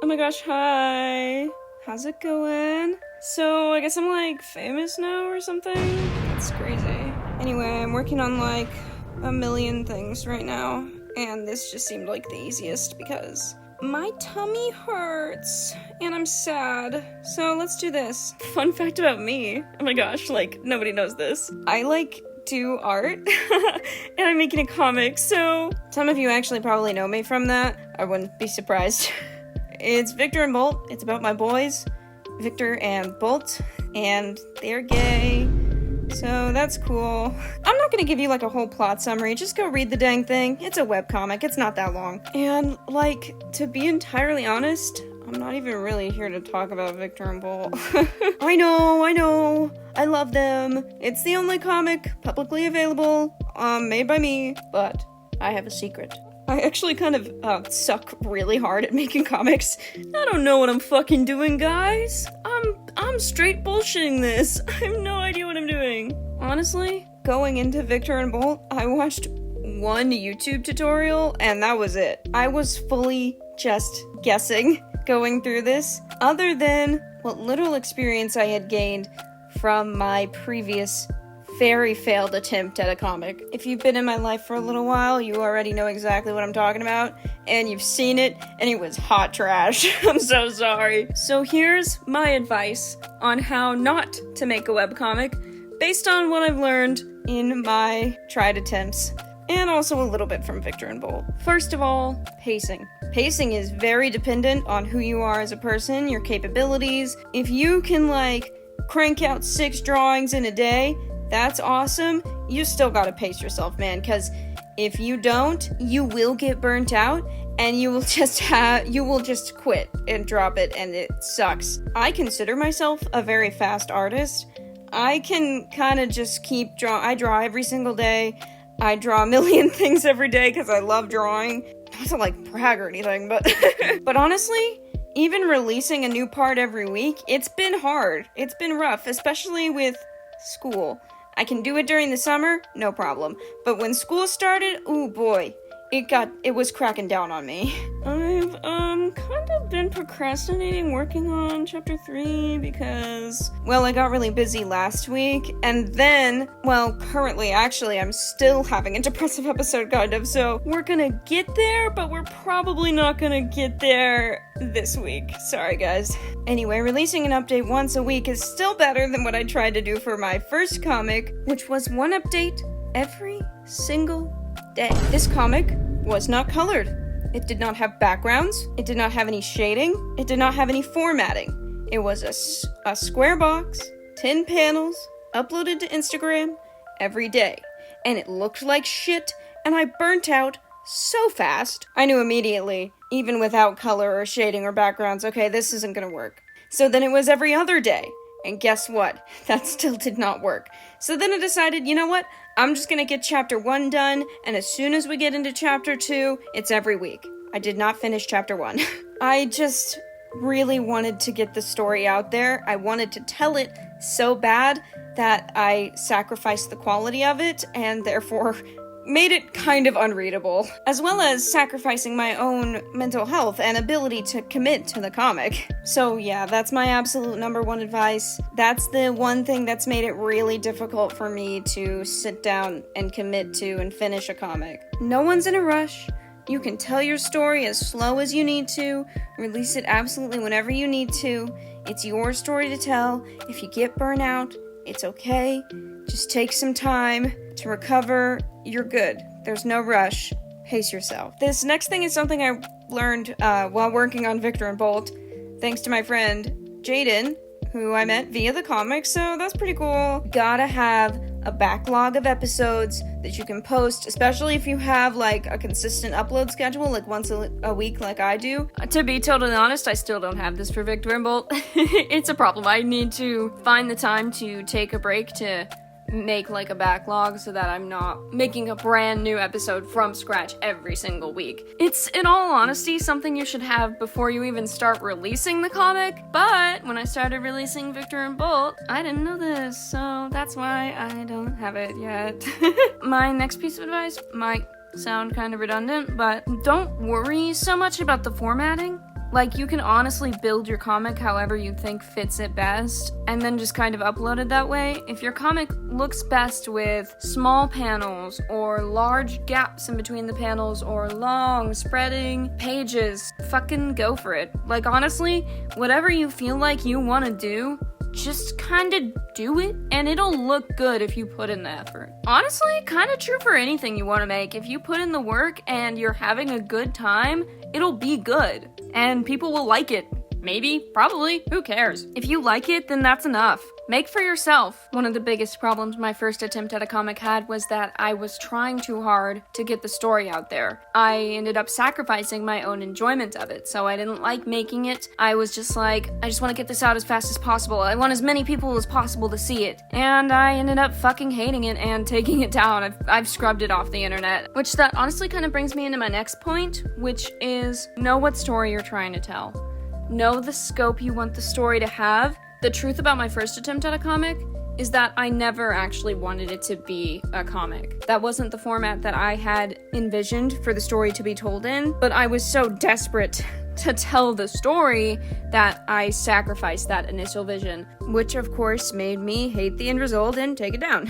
Oh my gosh, hi. How's it going? So, I guess I'm, like, famous now or something? That's crazy. Anyway, I'm working on, like, a million things right now, and this just seemed like the easiest because my tummy hurts, and I'm sad. So, let's do this. Fun fact about me. Oh my gosh, like, nobody knows this. I, like, do art, and I'm making a comic, so some of you actually probably know me from that. I wouldn't be surprised. It's Victor and Bolt. It's about my boys, Victor and Bolt, and they're gay, so that's cool. I'm not gonna give you like a whole plot summary, just go read the dang thing. It's a webcomic, it's not that long. And like, to be entirely honest, I'm not even really here to talk about Victor and Bolt. I know, I love them. It's the only comic publicly available, made by me, but I have a secret. I actually kind of, suck really hard at making comics. I don't know what I'm fucking doing, guys. I'm straight bullshitting this. I have no idea what I'm doing. Honestly, going into Victor and Bolt, I watched one YouTube tutorial, and that was it. I was fully just guessing going through this, other than what little experience I had gained from my previous very failed attempt at a comic. If you've been in my life for a little while, you already know exactly what I'm talking about, and you've seen it, and it was hot trash. I'm so sorry. So here's my advice on how not to make a webcomic, based on what I've learned in my tried attempts, and also a little bit from Victor and Bolt. First of all, pacing. Pacing is very dependent on who you are as a person, your capabilities. If you can, like, crank out 6 drawings in a day, that's awesome. You still gotta pace yourself, man, because if you don't, you will get burnt out, and you will just quit and drop it, and it sucks. I consider myself a very fast artist. I can kind of just keep I draw every single day. I draw a million things every day because I love drawing. Not to, like, brag or anything, but but honestly, even releasing a new part every week, it's been hard. It's been rough, especially with school. I can do it during the summer, no problem. But when school started, ooh boy, it was cracking down on me. I've, kind of been procrastinating working on chapter 3 because, well, I got really busy last week, and then, well, currently, actually, I'm still having a depressive episode, kind of, so we're gonna get there, but we're probably not gonna get there this week. Sorry, guys. Anyway, releasing an update once a week is still better than what I tried to do for my first comic, which was one update every single day. This comic was not colored. It did not have backgrounds. It did not have any shading. It did not have any formatting. It was a square box, 10 panels, uploaded to Instagram every day. And it looked like shit, and I burnt out so fast. I knew immediately, even without color or shading or backgrounds, okay, this isn't gonna work. So then it was every other day. And guess what? That still did not work. So then I decided, you know what? I'm just gonna get chapter 1 done, and as soon as we get into chapter 2, it's every week. I did not finish chapter 1. I just really wanted to get the story out there. I wanted to tell it so bad that I sacrificed the quality of it, and therefore made it kind of unreadable, as well as sacrificing my own mental health and ability to commit to the comic. So yeah, that's my absolute number one advice. That's the one thing that's made it really difficult for me to sit down and commit to and finish a comic. No one's in a rush. You can tell your story as slow as you need to, release it absolutely whenever you need to. It's your story to tell. If you get burnt out, it's okay. Just take some time to recover. You're good. There's no rush. Pace yourself. This next thing is something I learned while working on Victor and Bolt, thanks to my friend Jaden, who I met via the comic, so that's pretty cool. Gotta have a backlog of episodes that you can post, especially if you have, like, a consistent upload schedule, like once a week like I do. To be totally honest, I still don't have this for Victor and Bolt. It's a problem. I need to find the time to take a break to make, like, a backlog so that I'm not making a brand new episode from scratch every single week. It's, in all honesty, something you should have before you even start releasing the comic, but when I started releasing Victor and Bolt, I didn't know this, so that's why I don't have it yet. My next piece of advice might sound kind of redundant, but don't worry so much about the formatting. Like, you can honestly build your comic however you think fits it best, and then just kind of upload it that way. If your comic looks best with small panels, or large gaps in between the panels, or long, spreading pages, fucking go for it. Like, honestly, whatever you feel like you want to do, just kinda do it, and it'll look good if you put in the effort. Honestly, kinda true for anything you want to make. If you put in the work and you're having a good time, it'll be good. And people will like it. Maybe, probably, who cares? If you like it, then that's enough. Make for yourself. One of the biggest problems my first attempt at a comic had was that I was trying too hard to get the story out there. I ended up sacrificing my own enjoyment of it, so I didn't like making it. I was just like, I just want to get this out as fast as possible. I want as many people as possible to see it. And I ended up fucking hating it and taking it down. I've scrubbed it off the internet. Which that honestly kind of brings me into my next point, which is know what story you're trying to tell. Know the scope you want the story to have. The truth about my first attempt at a comic is that I never actually wanted it to be a comic. That wasn't the format that I had envisioned for the story to be told in, but I was so desperate to tell the story that I sacrificed that initial vision, which of course made me hate the end result and take it down.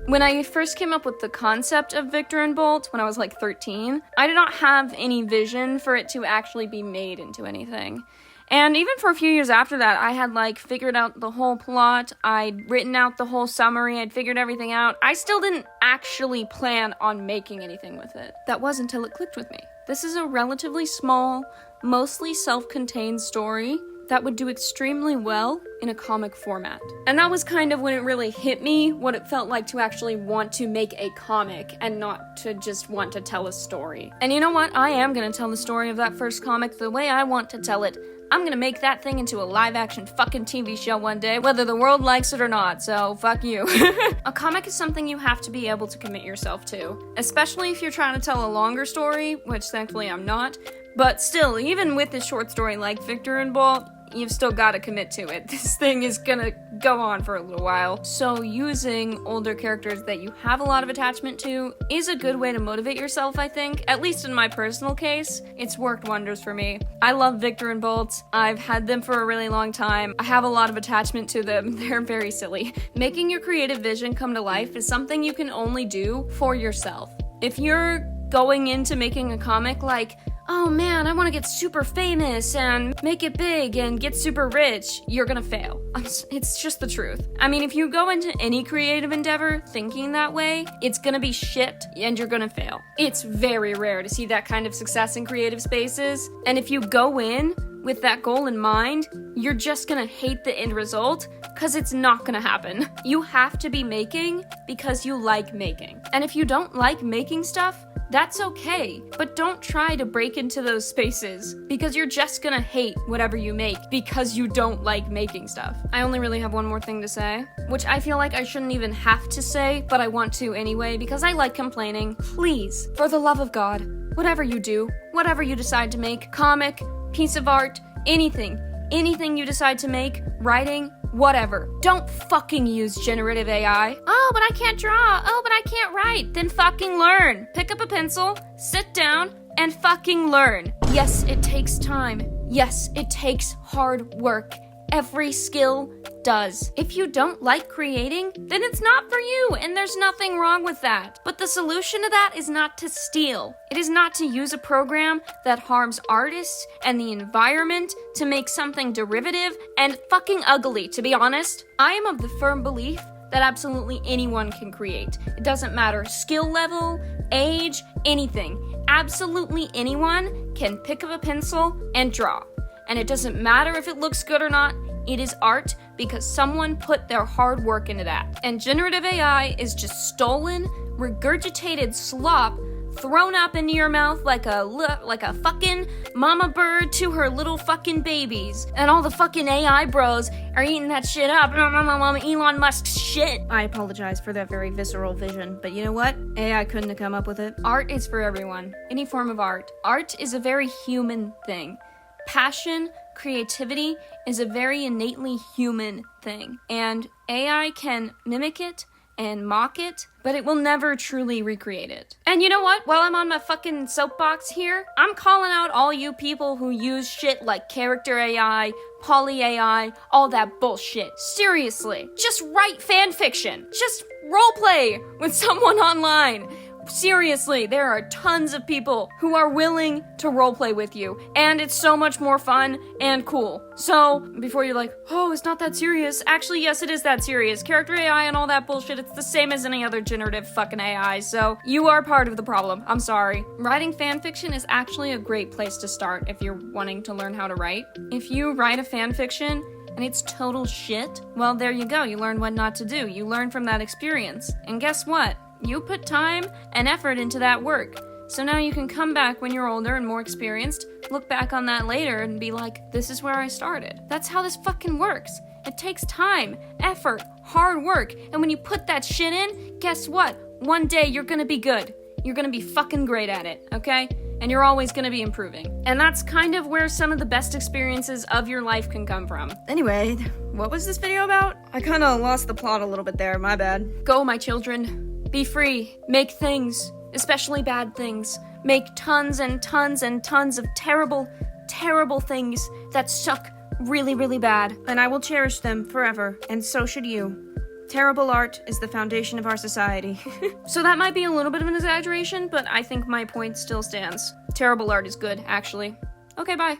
When I first came up with the concept of Victor and Bolt, when I was like 13, I did not have any vision for it to actually be made into anything. And even for a few years after that, I had, figured out the whole plot, I'd written out the whole summary, I'd figured everything out. I still didn't actually plan on making anything with it. That was until it clicked with me. This is a relatively small, mostly self-contained story that would do extremely well in a comic format. And that was kind of when it really hit me what it felt like to actually want to make a comic and not to just want to tell a story. And you know what? I am gonna tell the story of that first comic the way I want to tell it. I'm gonna make that thing into a live-action fucking TV show one day, whether the world likes it or not, so fuck you. A comic is something you have to be able to commit yourself to, especially if you're trying to tell a longer story, which thankfully I'm not. But still, even with this short story like Victor and Bolt, you've still gotta commit to it. This thing is gonna go on for a little while. So using older characters that you have a lot of attachment to is a good way to motivate yourself, I think. At least in my personal case, it's worked wonders for me. I love Victor and Bolt. I've had them for a really long time. I have a lot of attachment to them. They're very silly. Making your creative vision come to life is something you can only do for yourself. If you're going into making a comic like, oh man, I want to get super famous and make it big and get super rich, you're gonna fail. It's just the truth. I mean, if you go into any creative endeavor thinking that way, it's gonna be shit and you're gonna fail. It's very rare to see that kind of success in creative spaces, and if you go in with that goal in mind, you're just gonna hate the end result because it's not gonna happen. You have to be making because you like making. And if you don't like making stuff, that's okay, but don't try to break into those spaces because you're just gonna hate whatever you make because you don't like making stuff. I only really have one more thing to say, which I feel like I shouldn't even have to say, but I want to anyway because I like complaining. Please, for the love of God, whatever you do, whatever you decide to make, comic, piece of art, anything you decide to make, writing, whatever. Don't fucking use generative AI. Oh, but I can't draw. Oh, but I can't write. Then fucking learn. Pick up a pencil, sit down, and fucking learn. Yes, it takes time. Yes, it takes hard work. Every skill does. If you don't like creating, then it's not for you, and there's nothing wrong with that. But the solution to that is not to steal. It is not to use a program that harms artists and the environment to make something derivative and fucking ugly, to be honest. I am of the firm belief that absolutely anyone can create. It doesn't matter skill level, age, anything. Absolutely anyone can pick up a pencil and draw. And it doesn't matter if it looks good or not, it is art because someone put their hard work into that. And generative AI is just stolen, regurgitated slop thrown up into your mouth like a fucking mama bird to her little fucking babies. And all the fucking AI bros are eating that shit up. Elon Musk's shit. I apologize for that very visceral vision, but you know what? AI couldn't have come up with it. Art is for everyone. Any form of art. Art is a very human thing. Passion, creativity is a very innately human thing, and AI can mimic it and mock it, but it will never truly recreate it. And you know what? While I'm on my fucking soapbox here, I'm calling out all you people who use shit like character AI, poly AI, all that bullshit. Seriously, just write fan fiction. Just roleplay with someone online. Seriously, there are tons of people who are willing to roleplay with you, and it's so much more fun and cool. So, before you're like, oh, it's not that serious, actually, yes, it is that serious. Character AI and all that bullshit, it's the same as any other generative fucking AI, so you are part of the problem. I'm sorry. Writing fanfiction is actually a great place to start if you're wanting to learn how to write. If you write a fanfiction and it's total shit, well, there you go. You learn what not to do. You learn from that experience. And guess what? You put time and effort into that work. So now you can come back when you're older and more experienced, look back on that later and be like, this is where I started. That's how this fucking works. It takes time, effort, hard work, and when you put that shit in, guess what? One day you're gonna be good. You're gonna be fucking great at it, okay? And you're always gonna be improving. And that's kind of where some of the best experiences of your life can come from. Anyway, what was this video about? I kinda lost the plot a little bit there, my bad. Go, my children. Be free. Make things, especially bad things. Make tons and tons and tons of terrible, terrible things that suck really, really bad. And I will cherish them forever, and so should you. Terrible art is the foundation of our society. So that might be a little bit of an exaggeration, but I think my point still stands. Terrible art is good, actually. Okay, bye.